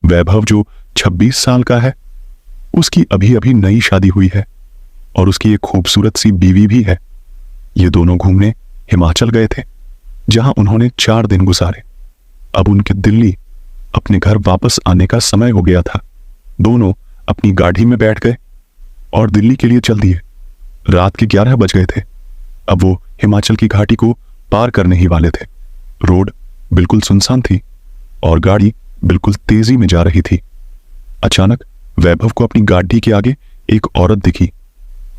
वैभव जो 26 साल का है, उसकी अभी अभी नई शादी हुई है और उसकी एक खूबसूरत सी बीवी भी है। ये दोनों घूमने हिमाचल गए थे, जहां उन्होंने 4 दिन गुजारे। अब उनके दिल्ली अपने घर वापस आने का समय हो गया था। दोनों अपनी गाड़ी में बैठ गए और दिल्ली के लिए चल दिए। रात के 11 बज गए थे। अब वो हिमाचल की घाटी को पार करने ही वाले थे। रोड बिल्कुल सुनसान थी और गाड़ी बिल्कुल तेजी में जा रही थी। अचानक वैभव को अपनी गाड़ी के आगे एक औरत दिखी,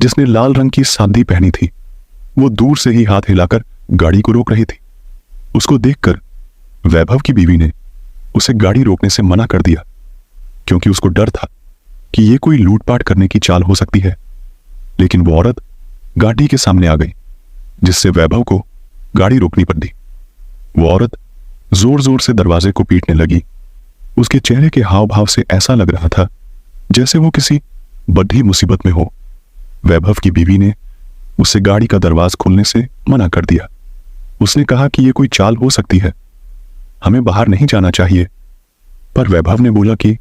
जिसने लाल रंग की सादी पहनी थी। वो दूर से ही हाथ हिलाकर गाड़ी को रोक रही थी। उसको देखकर वैभव की बीवी ने उसे गाड़ी रोकने से मना कर दिया, क्योंकि उसको डर था कि ये कोई लूटपाट करने की चाल हो सकती है। लेकिन वो औरत गाड़ी के सामने आ गई, जिससे वैभव को गाड़ी रोकनी पड़ी। वो औरत जोर जोर से दरवाजे को पीटने लगी। उसके चेहरे के हाव भाव से ऐसा लग रहा था जैसे वो किसी बड़ी मुसीबत में हो। वैभव की बीवी ने उसे गाड़ी का दरवाजा खोलने से मना कर दिया। उसने कहा कि यह कोई चाल हो सकती है, हमें बाहर नहीं जाना चाहिए। पर वैभव ने बोला कि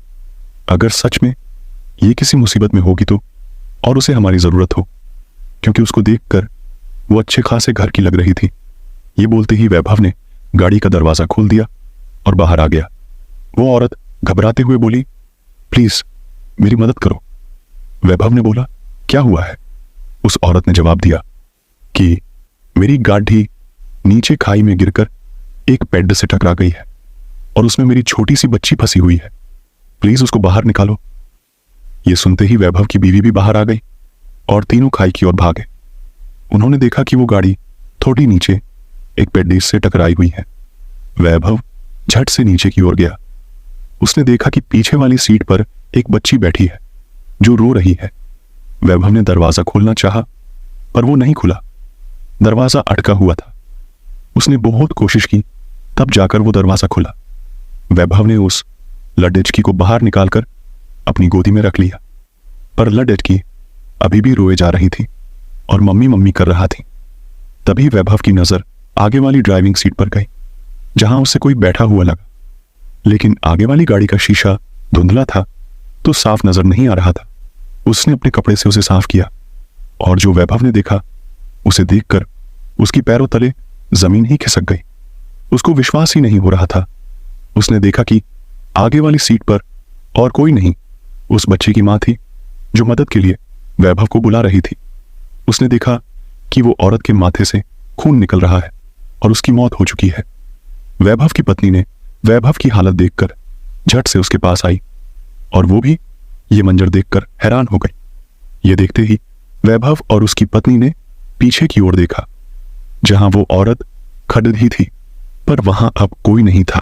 अगर सच में ये किसी मुसीबत में होगी तो और उसे हमारी जरूरत हो, क्योंकि उसको देखकर वो अच्छे खासे घर की लग रही थी। ये बोलते ही वैभव ने गाड़ी का दरवाजा खोल दिया और बाहर आ गया। वो औरत घबराते हुए बोली, प्लीज मेरी मदद करो। वैभव ने बोला, क्या हुआ है? उस औरत ने जवाब दिया कि मेरी गाड़ी नीचे खाई में गिरकर एक पेड़ से टकरा गई है और उसमें मेरी छोटी सी बच्ची फंसी हुई है, प्लीज उसको बाहर निकालो। ये सुनते ही वैभव की बीवी भी बाहर आ गई और तीनों खाई की ओर भागे। उन्होंने देखा कि वो गाड़ी थोड़ी नीचे एक पेड़ से टकराई हुई है। वैभव झट से नीचे की ओर गया। उसने देखा कि पीछे वाली सीट पर एक बच्ची बैठी है जो रो रही है। वैभव ने दरवाजा खोलना चाहा, पर वो नहीं खुला। दरवाजा अटका हुआ था। उसने बहुत कोशिश की, तब जाकर वो दरवाजा खुला। वैभव ने उस लड्डेचकी को बाहर निकालकर अपनी गोदी में रख लिया, पर लड्डेचकी अभी भी रोए जा रही थी और मम्मी मम्मी कर रहा थी। तभी वैभव की नजर आगे वाली ड्राइविंग सीट पर गई, जहां उसे कोई बैठा हुआ लगा। लेकिन आगे वाली गाड़ी का शीशा धुंधला था तो साफ नजर नहीं आ रहा था। उसने अपने कपड़े से उसे साफ किया और जो वैभव ने देखा, उसे देखकर उसकी पैरों तले जमीन ही खिसक गई। उसको विश्वास ही नहीं हो रहा था। उसने देखा कि आगे वाली सीट पर और कोई नहीं, उस बच्चे की मां थी जो मदद के लिए वैभव को बुला रही थी। उसने देखा कि वो औरत के माथे से खून निकल रहा है और उसकी मौत हो चुकी है। वैभव की पत्नी ने वैभव की हालत देखकर झट से उसके पास आई और वो भी ये मंजर देखकर हैरान हो गई। ये देखते ही वैभव और उसकी पत्नी ने पीछे की ओर देखा, जहां वो औरत खड़ी थी, पर वहां अब कोई नहीं था।